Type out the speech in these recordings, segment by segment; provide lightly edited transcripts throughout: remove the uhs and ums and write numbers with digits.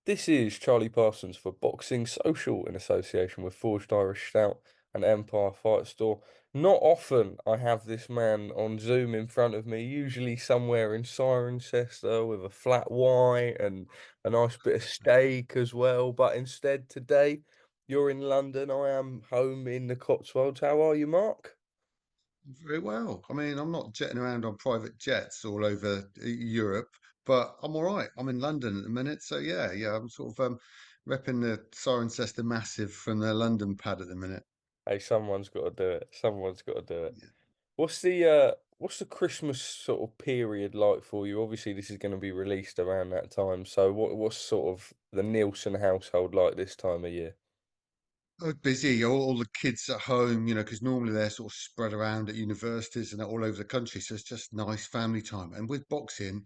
This is Charlie Parsons for Boxing Social in association with Forged Irish Stout and Empire Fight Store. Not often I have this man on Zoom in front of me, usually somewhere in Cirencester with a flat white and a nice bit of steak as well. But instead, today you're in London. I am home in the Cotswolds. How are you, Mark? Very well. I mean, I'm not jetting around on private jets all over Europe, but I'm all right. I'm in London at the minute, so yeah. I'm sort of repping the Cirencester Massive from the London pad at the minute. Hey, someone's got to do it. Someone's got to do it. Yeah. What's the Christmas sort of period like for you? Obviously, this is going to be released around that time. So what's sort of the Neilson household like this time of year? Oh, busy. All the kids at home, because normally they're sort of spread around at universities and all over the country. So it's just nice family time. And with boxing,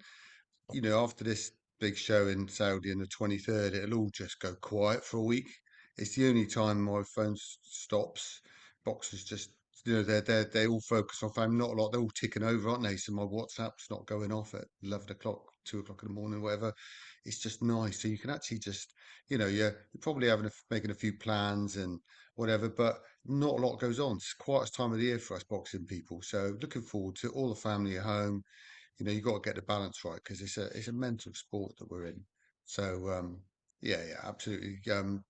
after this big show in Saudi on the 23rd, it'll all just go quiet for a week. It's the only time my phone stops. Boxers just, they all focus on family. Not a lot. They're all ticking over, aren't they? So my WhatsApp's not going off at 11 o'clock, 2 o'clock in the morning, whatever. It's just nice. So you can actually just, you're probably making a few plans and whatever, but not a lot goes on. It's the quietest time of the year for us boxing people. So looking forward to all the family at home. You've got to get the balance right because it's a mental sport that we're in. So yeah, absolutely.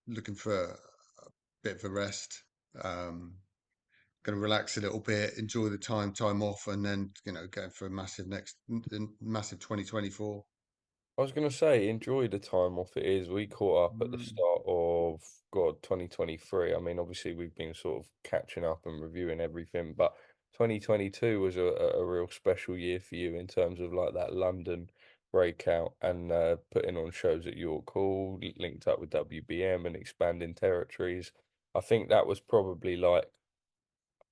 Looking for a bit of a rest. Going to relax a little bit, enjoy the time off, and then going for a massive 2024. I was gonna say, enjoy the time off it is. We caught up at the Mm. start of God 2023. I mean, obviously we've been sort of catching up and reviewing everything, but 2022 was a real special year for you in terms of like that London breakout and putting on shows at York Hall, linked up with WBM and expanding territories. I think that was probably like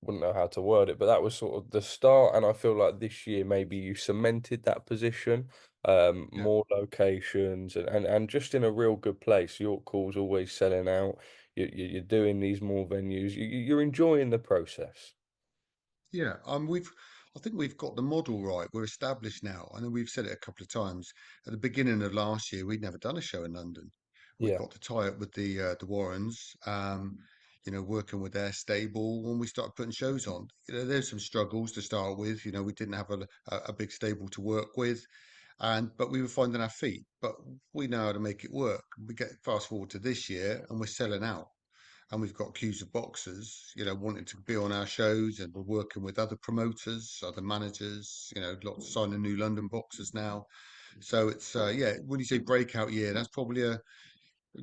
wouldn't know how to word it, but that was sort of the start. And I feel like this year maybe you cemented that position, Yeah. more locations and just in a real good place. York Call's always selling out. You're doing these more venues. You're enjoying the process. Yeah, I think we've got the model right. We're established now. I know we've said it a couple of times. At the beginning of last year, we'd never done a show in London. We Yeah. got to tie up with the Warrens, working with their stable when we started putting shows on. There's some struggles to start with. We didn't have a big stable to work with, but we were finding our feet. But we know how to make it work. We get fast forward to this year, and we're selling out and we've got queues of boxers, wanting to be on our shows, and we're working with other promoters, other managers, lots signing new London boxers now. So it's yeah, when you say breakout year, that's probably a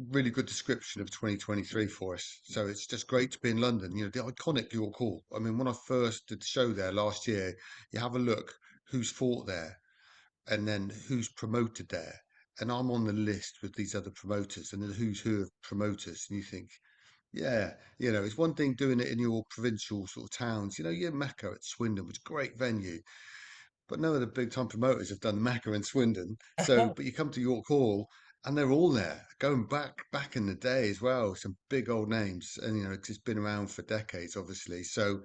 really good description of 2023 for us. So it's just great to be in London. The iconic York Hall. I mean, when I first did the show there last year, you have a look who's fought there and then who's promoted there. And I'm on the list with these other promoters and the who's who of promoters. And you think, yeah, it's one thing doing it in your provincial sort of towns. Your Mecca at Swindon was a great venue, but none of the big time promoters have done Mecca in Swindon. So, but you come to York Hall and they're all there, going back in the day as well. Some big old names, and it's been around for decades, obviously. So,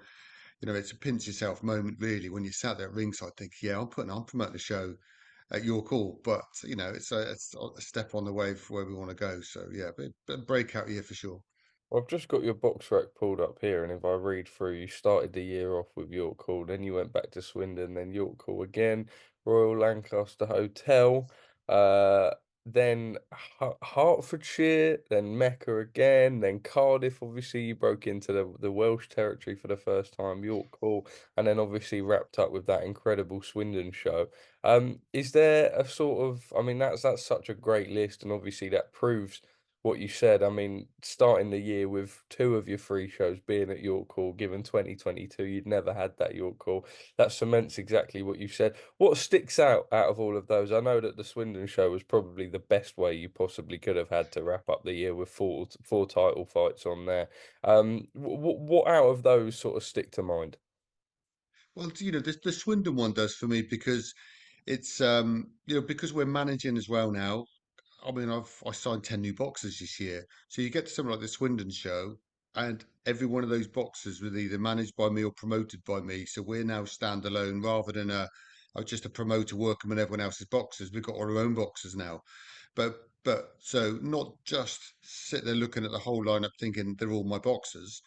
it's a pinch yourself moment really when you sat there at ringside, think, yeah, I'm promoting the show at York Hall, but it's a step on the way for where we want to go. So yeah, but breakout year for sure. Well, I've just got your box rec pulled up here, and if I read through, you started the year off with York Hall, then you went back to Swindon, then York Hall again, Royal Lancaster Hotel, uh, then Hertfordshire, then Mecca again, then Cardiff. Obviously, you broke into the Welsh territory for the first time, York Hall, and then obviously wrapped up with that incredible Swindon show. Is there a sort of, I mean, that's such a great list, and obviously that proves what you said. I mean, starting the year with two of your three shows being at York Hall, given 2022, you'd never had that York Hall. That cements exactly what you said. What sticks out of all of those? I know that the Swindon show was probably the best way you possibly could have had to wrap up the year with four title fights on there. What out of those sort of stick to mind? Well, the Swindon one does for me because because we're managing as well now. I mean, I signed 10 new boxers this year. So you get to something like the Swindon show, and every one of those boxers was either managed by me or promoted by me. So we're now standalone rather than just a promoter working with everyone else's boxers. We've got our own boxers now. But But so not just sit there looking at the whole lineup thinking they're all my boxers,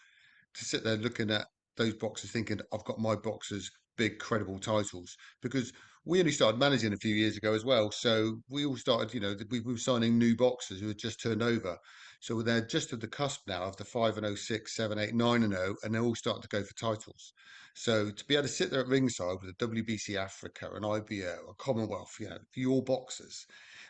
to sit there looking at those boxers thinking I've got my boxers big credible titles, because we only started managing a few years ago as well. So we all started, we were signing new boxers who had just turned over. So they're just at the cusp now of the 5-0, 6, 7, 8, 9-0, and they're all starting to go for titles. So to be able to sit there at ringside with a WBC Africa, an IBO, a Commonwealth, for your boxers,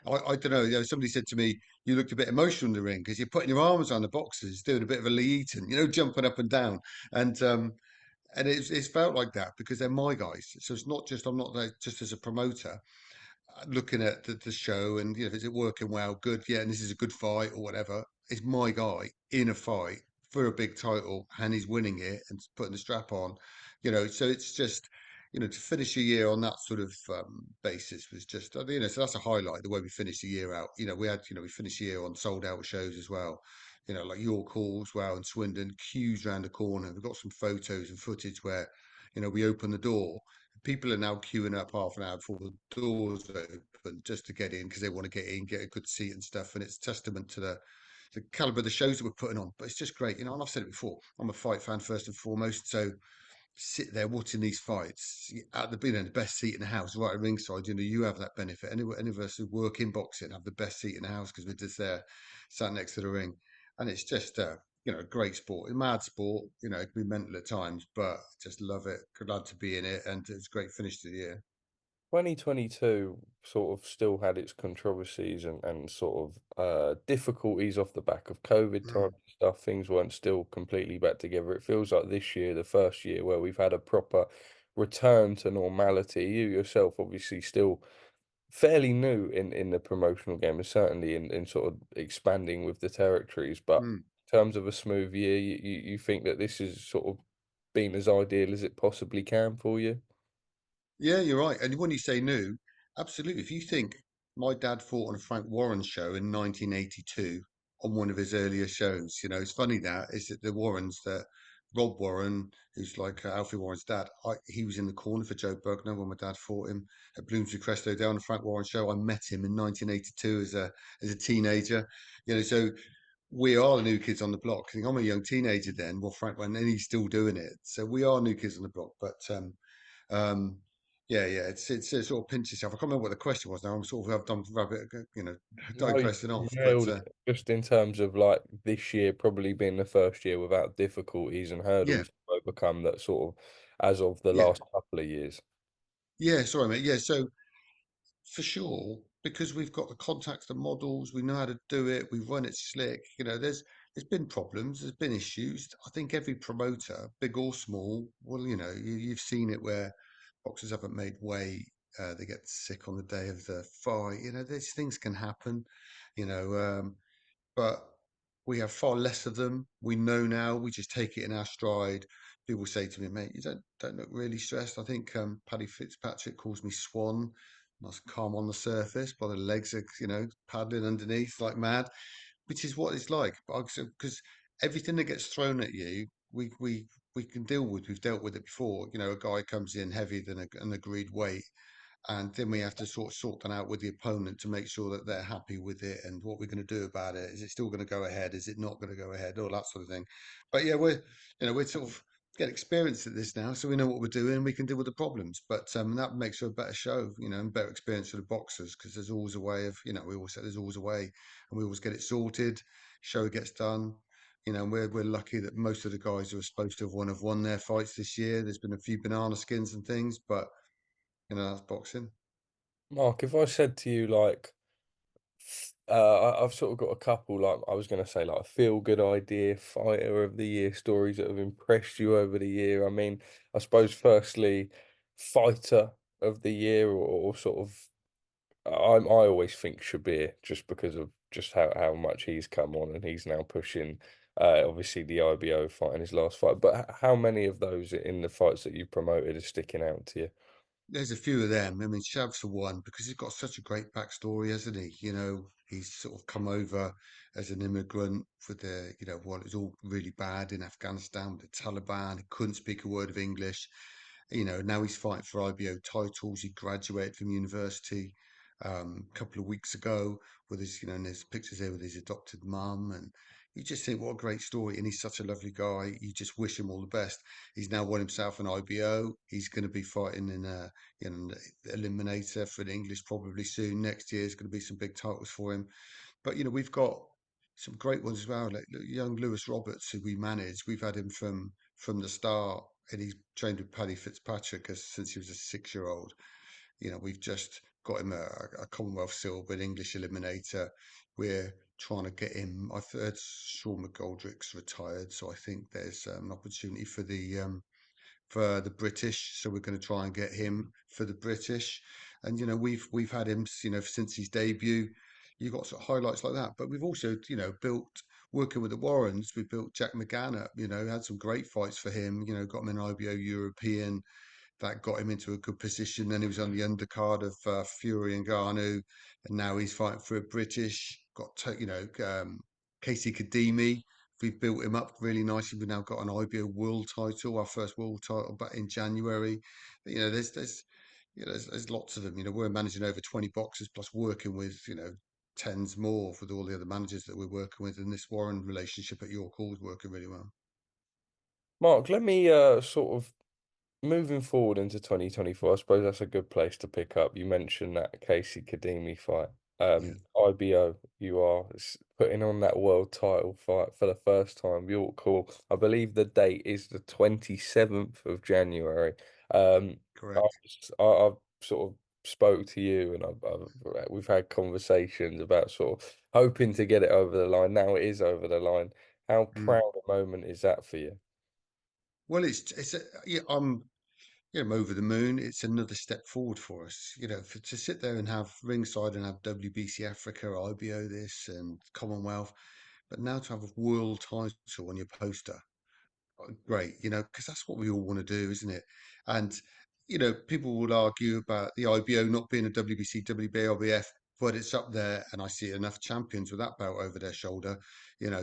I don't know. Somebody said to me, "You looked a bit emotional in the ring because you're putting your arms on the boxers, doing a bit of a Lee Eaton, jumping up and down." And it's felt like that because they're my guys. So it's not just I'm not there just as a promoter looking at the show and is it working well? Good, yeah, and this is a good fight or whatever. It's my guy in a fight for a big title and he's winning it and putting the strap on, So it's just to finish a year on that sort of basis was just so that's a highlight the way we finished the year out. We finished the year on sold out shows as well. Like York Hall as well and Swindon, queues round the corner. We've got some photos and footage where we open the door, people are now queuing up half an hour before the doors open just to get in because they want to get in, get a good seat and stuff. And it's testament to the caliber of the shows that we're putting on. But it's just great, And I've said it before, I'm a fight fan first and foremost. So sit there watching these fights at the best seat in the house, right at ringside. You have that benefit. Any of us who work in boxing have the best seat in the house because we're just there, sat next to the ring, and it's just a great sport, a mad sport. It can be mental at times, but just love it. Glad to be in it, and it's a great finish to the year. 2022 sort of still had its controversies and sort of difficulties off the back of COVID Mm. type stuff. Things weren't still completely back together. It feels like this year, the first year where we've had a proper return to normality. You yourself, obviously, still fairly new in the promotional game, and certainly in sort of expanding with the territories. But Mm. in terms of a smooth year, you think that this has sort of been as ideal as it possibly can for you? Yeah, you're right. And when you say new, absolutely. If you think my dad fought on a Frank Warren show in 1982 on one of his earlier shows, it's funny that is that the Warrens that Rob Warren, who's like Alfie Warren's dad, he was in the corner for Joe Bugner when my dad fought him at Bloomsbury Cresto down the Frank Warren show. I met him in 1982 as a teenager, so we are the new kids on the block. I think I'm a young teenager then. Well, Frank went and he's still doing it. So we are new kids on the block. But um, yeah. It's sort of pinch yourself. I can't remember what the question was now. I'm sort of I've done rabbit, No, you digressing off. But nailed it. Just in terms of like this year probably being the first year without difficulties and yeah, hurdles to overcome that sort of as of the yeah, last couple of years. yeah. Sorry, mate. Yeah, so for sure, because we've got the contacts, the models, we know how to do it. We run it slick. There's been problems, there's been issues. I think every promoter, big or small, well, you've seen it where boxers haven't made weight. They get sick on the day of the fight. These things can happen. You know, but we have far less of them. We know now. We just take it in our stride. People say to me, "Mate, you don't look really stressed." I think Paddy Fitzpatrick calls me Swan. Nice calm on the surface, but the legs are paddling underneath like mad, which is what it's like. But because everything that gets thrown at you, we can deal with. We've dealt with it before. A guy comes in heavier than an agreed weight, and then we have to sort that out with the opponent to make sure that they're happy with it and what we're going to do about it. Is it still going to go ahead? Is it not going to go ahead? All that sort of thing. But yeah, we're sort of get experience at this now, so we know what we're doing. We can deal with the problems, but that makes for a better show, and better experience for the boxers because there's always a way of, we always say there's always a way, and we always get it sorted. Show gets done. And we're lucky that most of the guys who are supposed to have won their fights this year. There's been a few banana skins and things, but that's boxing. Mark, if I said to you like I've sort of got a couple like I was gonna say like a feel good idea, fighter of the year stories that have impressed you over the year. I mean, I suppose firstly, fighter of the year or sort of I always think Shabir just because of just how much he's come on and he's now pushing obviously the IBO fight in his last fight. But how many of those in the fights that you promoted are sticking out to you? There's a few of them. I mean, Shav's the one because he's got such a great backstory, hasn't he? He's sort of come over as an immigrant for well, it was all really bad in Afghanistan with the Taliban. He couldn't speak a word of English. Now he's fighting for IBO titles. He graduated from university. a couple of weeks ago with his, and there's pictures there with his adopted mum, and you just think, what a great story. And he's such a lovely guy. You just wish him all the best. He's now won himself an IBO. He's going to be fighting in a, eliminator for the English probably soon. Next year is going to be some big titles for him. But we've got some great ones as well, like young Lewis Roberts, who we manage. We've had him from the start, and he's trained with Paddy Fitzpatrick since he was a 6-year old. We've just got him a Commonwealth silver, an English eliminator. We're trying to get him. I've heard Sean McGoldrick's retired, so I think there's an opportunity for the British. So we're going to try and get him for the British. And we've had him, since his debut. You got sort of highlights like that, but we've also, built working with the Warrens. We built Jack McGann up. Had some great fights for him. Got him an IBO European that got him into a good position. Then he was on the undercard of Fury and Garnu, and now he's fighting for a British. Casey Kadimi. We've built him up really nicely. We've now got an IBO world title, our first world title back in January. But, there's lots of them. We're managing over 20 boxers plus working with tens more with all the other managers that we're working with, and this Warren relationship at York Hall is working really well. Mark, let me sort of moving forward into 2024, I suppose that's a good place to pick up. You mentioned that Casey Kadimi fight. Yeah, IBO, you are putting on that world title fight for the first time. York Hall. I believe the date is the 27th of January. correct. I've sort of spoke to you and we've had conversations about sort of hoping to get it over the line. Now it is over the line. How Mm. proud a moment is that for you? Well, yeah, I'm over the moon. It's another step forward for us. To sit there and have ringside and have WBC Africa, IBO this and Commonwealth, but now to have a world title on your poster, great, because that's what we all want to do, isn't it? And, people would argue about the IBO not being a WBC, WBA, RBF, but it's up there. And I see enough champions with that belt over their shoulder.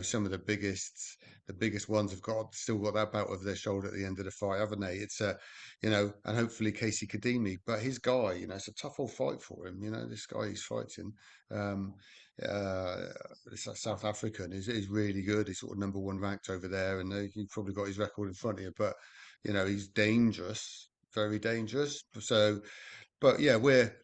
Some of the biggest ones have still got that belt over their shoulder at the end of the fight, haven't they? And hopefully Casey Kadimi, but his guy, it's a tough old fight for him. This guy he's fighting. Um, uh, South African is really good. He's sort of number one ranked over there, and you've probably got his record in front of you. But he's dangerous, very dangerous. So, but yeah, we're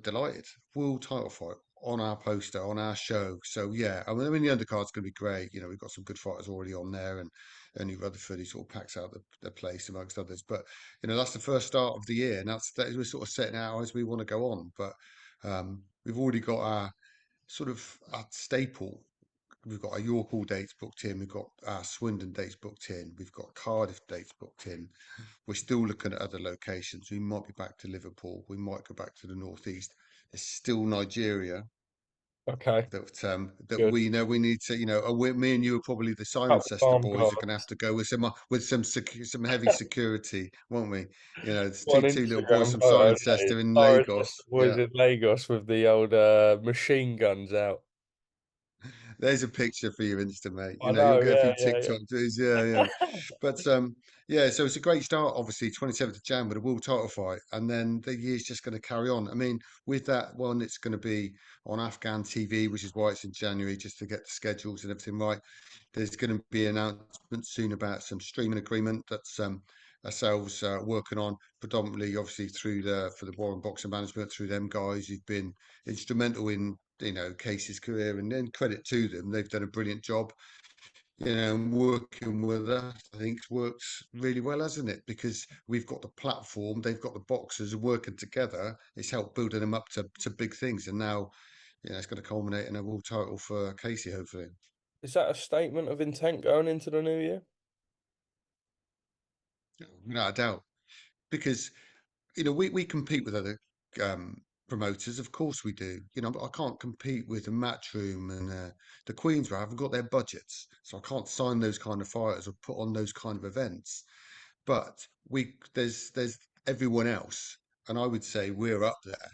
delighted. World title fight on our poster, on our show. So yeah, I mean the undercard's going to be great. We've got some good fighters already on there, and only Rutherford he sort of packs out the place amongst others. But that's the first start of the year, and we're sort of setting out as we want to go on. But we've already got our sort of our staple. We've got our York Hall dates booked in. We've got our Swindon dates booked in. We've got Cardiff dates booked in. We're still looking at other locations. We might be back to Liverpool. We might go back to the northeast. There's still Nigeria Okay, that good. we know we need to. Me and you are probably the Couple Cirencester farm boys are going to have gardens. to go with some heavy security, won't we? There's One two little boys Instagram from photo, that is. Cirencester in Sorry, it's just Lagos. the boys Yeah. in Lagos with the old machine guns out. There's a picture for your Insta, mate. I You'll know, get a yeah, few yeah, TikTok views. Yeah, yeah. yeah. But yeah, so it's a great start, obviously, 27th of Jan with a world title fight. And then the year's just going to carry on. I mean, with that one, it's going to be on Afghan TV, which is why it's in January, just to get the schedules and everything right. There's going to be an announcement soon about some streaming agreement that's ourselves working on, predominantly, obviously, for the Warren Boxing Management, through them guys who've been instrumental in Casey's career, and then credit to them, they've done a brilliant job. And working with us, I think it's worked really well, hasn't it? Because we've got the platform, they've got the boxers working together. It's helped building them up to big things, and now it's going to culminate in a world title for Casey, hopefully. Is that a statement of intent going into the new year? Without a doubt, because we compete with other um, promoters, of course we do. But I can't compete with the Matchroom and the Queens, where I haven't got their budgets, so I can't sign those kind of fighters or put on those kind of events. But there's everyone else, and I would say we're up there.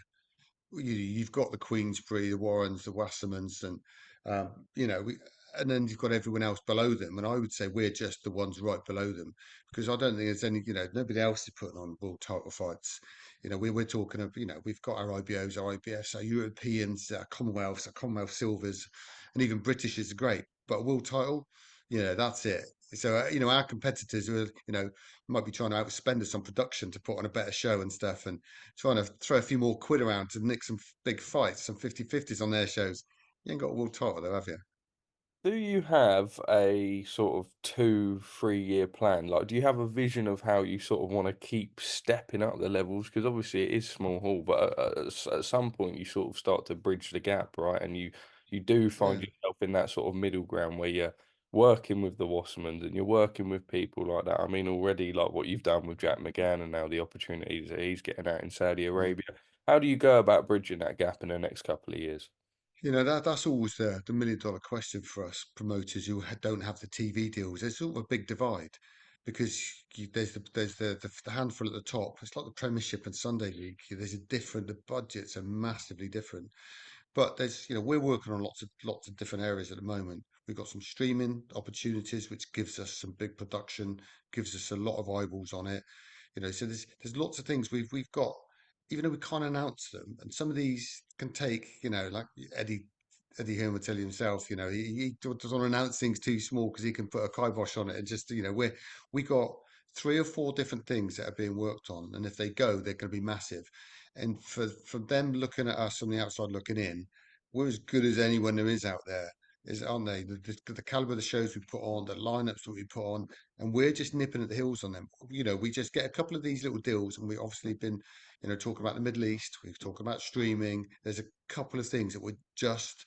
You've got the Queensbury, the Warrens, the Wassermans, and um, you know we. and then you've got everyone else below them. And I would say we're just the ones right below them because I don't think there's any, nobody else is putting on world title fights. We're talking of, we've got our IBOs, our IBFs, our Europeans, our Commonwealths, our Commonwealth Silvers, and even British is great. But a world title, that's it. So, our competitors who are, might be trying to outspend us on production to put on a better show and stuff and trying to throw a few more quid around to nick some big fights, some 50-50s on their shows. You ain't got a world title though, have you? Do you have a sort of 2, 3 year plan? Like, do you have a vision of how you sort of want to keep stepping up the levels? Because obviously it is small hall, but at some point you sort of start to bridge the gap, right? And you do find Yeah. yourself in that sort of middle ground where you're working with the Wassermans and you're working with people like that. I mean, already like what you've done with Jack McGann and now the opportunities that he's getting out in Saudi Mm. Arabia. How do you go about bridging that gap in the next couple of years? That's always the $1 million question for us promoters who don't have the TV deals. There's sort of a big divide because there's the handful at the top. It's like the Premiership and Sunday League. There's a different. The budgets are massively different. But we're working on lots of different areas at the moment. We've got some streaming opportunities, which gives us some big production, gives us a lot of eyeballs on it. So there's lots of things we've got, even though we can't announce them, and some of these can take, like Eddie Hearn would tell you himself, he doesn't want to announce things too small because he can put a kibosh on it, and just we got 3 or 4 different things that are being worked on, and if they go, they're going to be massive. And for them looking at us from the outside looking in, we're as good as anyone there is out there, aren't they? The caliber of the shows we put on, the lineups that we put on, and we're just nipping at the heels on them. We just get a couple of these little deals, and we obviously been, talking about the Middle East. We've talked about streaming. There's a couple of things that we're just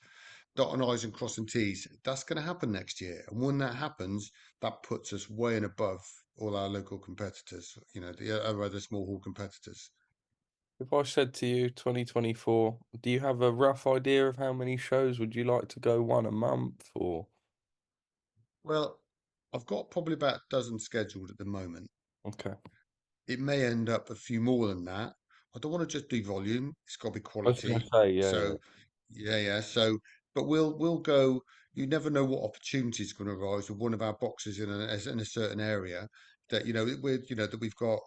dotting I's and crossing T's. That's going to happen next year, and when that happens, that puts us way and above all our local competitors. The other small hall competitors. If I said to you 2024, do you have a rough idea of how many shows would you like to go one a month or Well, I've got probably about a dozen scheduled at the moment. okay. It may end up a few more than that. I don't want to just do volume. It's got to be I was gonna quality. say, yeah, yeah. So, yeah, yeah. So, but we'll go. You never know what opportunities going to arise with one of our boxes in a certain area that that we've got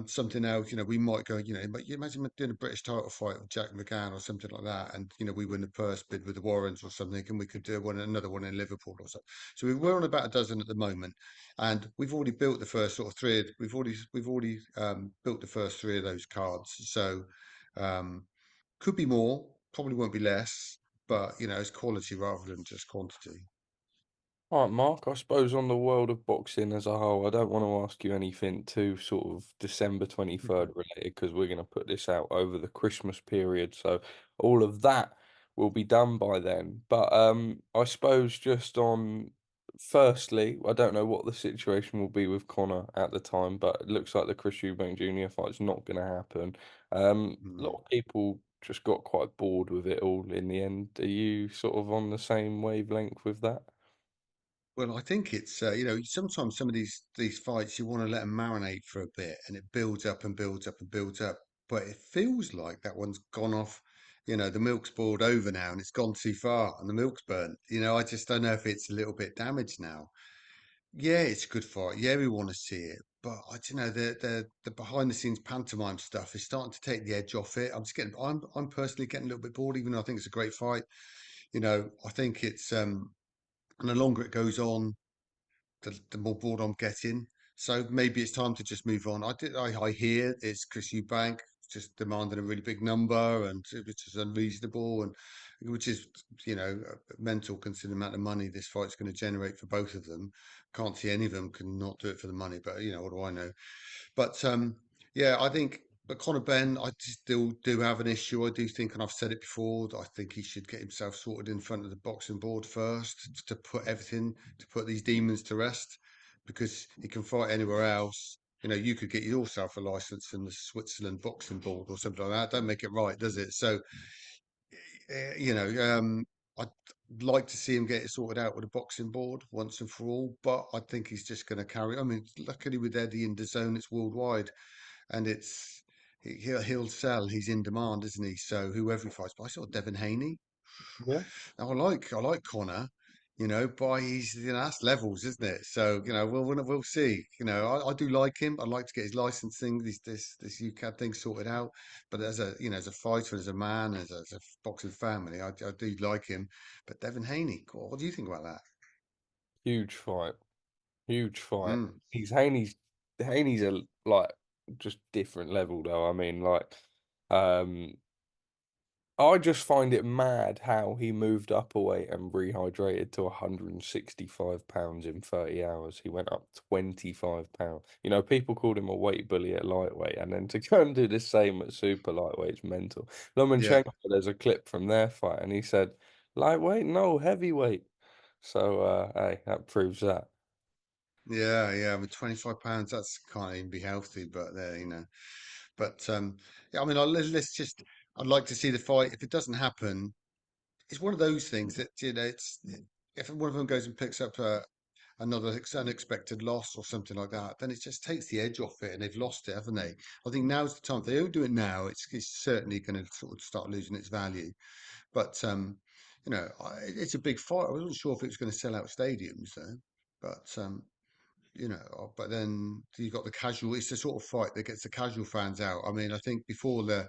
something else. We might go. But you imagine doing a British title fight with Jack McGann or something like that, and we win the purse bid with the Warrens or something, and we could do another one in Liverpool or something. So we're on about a dozen at the moment, and we've already built the first sort of three. We've already built the first three of those cards. So um, could be more, probably won't be less, but it's quality rather than just quantity. All right, Mark, I suppose on the world of boxing as a whole, I don't want to ask you anything too sort of December 23rd related because we're going to put this out over the Christmas period. So all of that will be done by then. But I suppose just on firstly, I don't know what the situation will be with Conor at the time, but it looks like the Chris Eubank Jr. fight's not going to happen. A Mm. lot of people just got quite bored with it all in the end. Are you sort of on the same wavelength with that? Well, I think it's sometimes some of these fights you want to let them marinate for a bit, and it builds up and builds up and builds up. But it feels like that one's gone off. The milk's boiled over now, and it's gone too far, and the milk's burnt. I just don't know if it's a little bit damaged now. Yeah, it's a good fight. Yeah, we want to see it, but I don't know the behind the scenes pantomime stuff is starting to take the edge off it. I'm personally getting a little bit bored, even though I think it's a great fight. I think it's and the longer it goes on, the more bored I'm getting. So maybe it's time to just move on. I hear it's Chris Eubank just demanding a really big number, and which is unreasonable, and which is mental considering the amount of money this fight's going to generate for both of them. Can't see any of them can not do it for the money, but what do I know? But yeah, I think. But Conor Benn, I just still do have an issue. I do think, and I've said it before, that I think he should get himself sorted in front of the boxing board first to put everything, to put these demons to rest, because he can fight anywhere else. You could get yourself a license from the Switzerland Boxing Board or something like that. Don't make it right, does it? So, I'd like to see him get it sorted out with a boxing board once and for all. But I think he's just going to carry. I mean, luckily with Eddie in the zone, it's worldwide and he'll sell. He's in demand, isn't he? So whoever he fights, but I saw Devin Haney. Yeah. Now I like Connor. by his, that's levels, isn't it? So, we'll see. I do like him. I'd like to get his licensing, this UCAD thing sorted out. But as a fighter, as a man, as a boxing family, I do like him. But Devin Haney, what do you think about that? Huge fight. Huge fight. Mm, Haney's a like just different level though. I mean, like, um, I just find it mad how he moved up a weight and rehydrated to 165 pounds in 30 hours. He went up 25 pounds. You know, people called him a weight bully at lightweight, and then to go and do the same at super lightweight's mental. yeah, Lomachenko, there's a clip from their fight, and he said, lightweight, no, heavyweight. So, hey, that proves that. yeah. I mean, 25 pounds, that's can't even be healthy. But there. But yeah, I mean, I'd like to see the fight. If it doesn't happen, it's one of those things that it's if one of them goes and picks up another unexpected loss or something like that, then it just takes the edge off it, and they've lost it, haven't they? I think now's the time. If they don't do it now, it's certainly going to sort of start losing its value. But it's a big fight. I wasn't sure if it was going to sell out stadiums though, but but then you got the casual. It's the sort of fight that gets the casual fans out. I mean, I think before the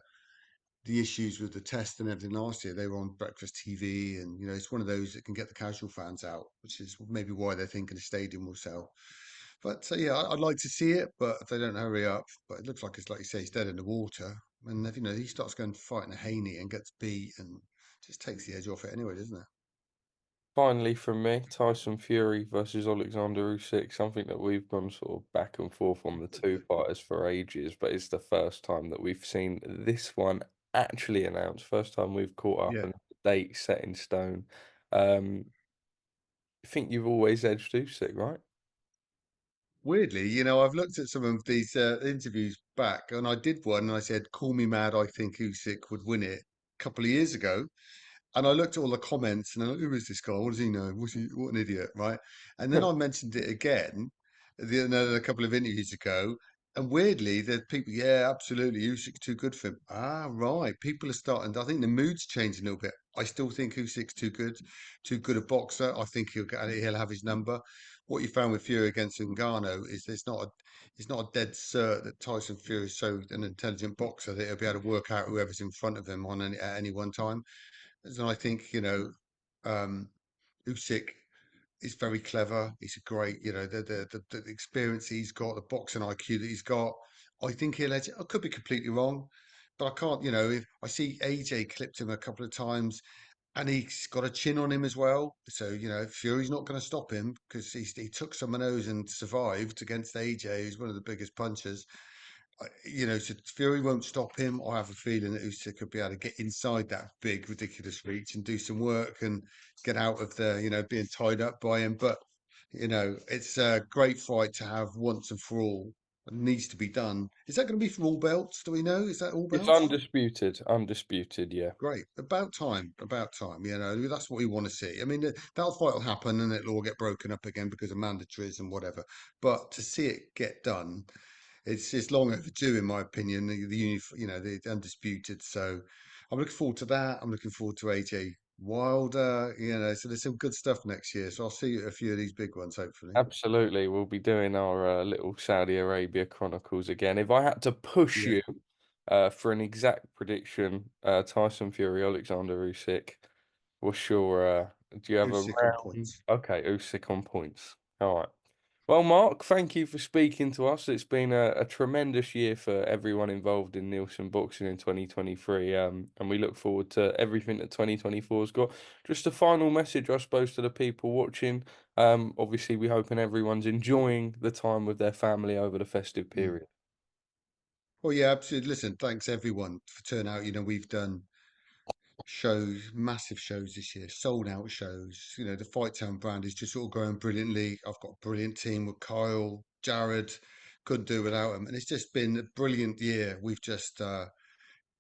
issues with the test and everything last year. They were on breakfast TV, and it's one of those that can get the casual fans out, which is maybe why they're thinking the stadium will sell. But yeah, I'd like to see it, but if they don't hurry up, but it looks like it's like you say, it's dead in the water. And if he starts going fighting a Haney and gets beat, and just takes the edge off it anyway, doesn't it? Finally, from me, Tyson Fury versus Oleksandr Usyk, something that we've gone sort of back and forth on the two fighters for ages, but it's the first time that we've seen this one actually announced. First time we've caught up Yeah. and the date set in stone. Um, I think you've always edged Usyk, right? Weirdly, I've looked at some of these interviews back, and I did one, and I said, "Call me mad, I think Usyk would win it" a couple of years ago. And I looked at all the comments and I thought, who is this guy? What does he know? What an idiot, right? And then I mentioned it again a couple of interviews ago. And weirdly, the people, yeah, absolutely, Usyk's too good for him. Ah, right. People are starting. I think the mood's changing a little bit. I still think Usyk's too good a boxer. I think he'll have his number. What you found with Fury against Ngannou is it's not a dead cert that Tyson Fury is so an intelligent boxer that he'll be able to work out whoever's in front of him at any one time. And I think, um, Usyk is very clever. He's a great, the experience he's got, the boxing IQ that he's got. I think he'll edge it. I could be completely wrong, but I can't, if I see AJ clipped him a couple of times and he's got a chin on him as well. So, Fury's not going to stop him because he took some of those and survived against AJ, who's one of the biggest punchers. So Fury won't stop him. I have a feeling that Usyk could be able to get inside that big, ridiculous reach and do some work and get out of being tied up by him. But, it's a great fight to have once and for all. It needs to be done. Is that going to be for all belts? Do we know? Is that all It's belts? undisputed, undisputed, yeah. Great. About time. About time. That's what we want to see. I mean, that fight will happen and it'll all get broken up again because of mandatories and whatever. But to see it get done, it's long overdue, in my opinion. The undisputed. So I'm looking forward to that. I'm looking forward to AJ Wilder. So there's some good stuff next year. So I'll see a few of these big ones, hopefully. Absolutely. We'll be doing our little Saudi Arabia Chronicles again. If I had to push Yeah, you for an exact prediction, Tyson Fury, Alexander Usyk, what's your do you have a Usyk on round? points. Okay, Usyk on points. All right. Well, Mark, thank you for speaking to us. It's been a tremendous year for everyone involved in Nielsen Boxing in 2023, and we look forward to everything that 2024 has got. Just a final message, I suppose, to the people watching. Obviously, we're hoping everyone's enjoying the time with their family over the festive Mm. period. Well, yeah, absolutely. Listen, thanks everyone for turning out. We've done shows, massive shows this year, sold out shows. The Fight Town brand is just sort of growing brilliantly. I've got a brilliant team with Kyle, Jared, couldn't do without them. And it's just been a brilliant year. We've just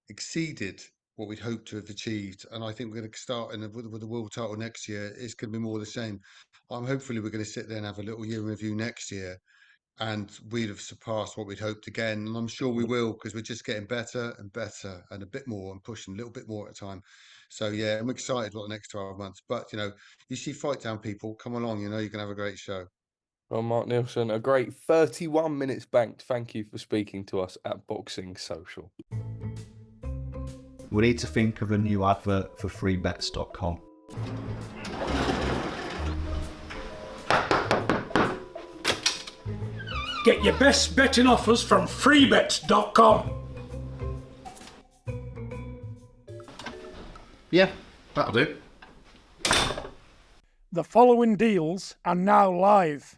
exceeded what we'd hoped to have achieved. And I think we're going to start with the world title next year. It's going to be more of the same. Hopefully we're going to sit there and have a little year review next year and we'd have surpassed what we'd hoped again. And I'm sure we will because we're just getting better and better and a bit more and pushing a little bit more at a time. So yeah, I'm excited about the next 12 months. But you see Fight Down people, come along. You can have a great show. Well, Mark Neilson, a great 31 minutes banked. Thank you for speaking to us at Boxing Social. We need to think of a new advert for freebets.com. Get your best betting offers from freebets.com. Yeah, that'll do. The following deals are now live.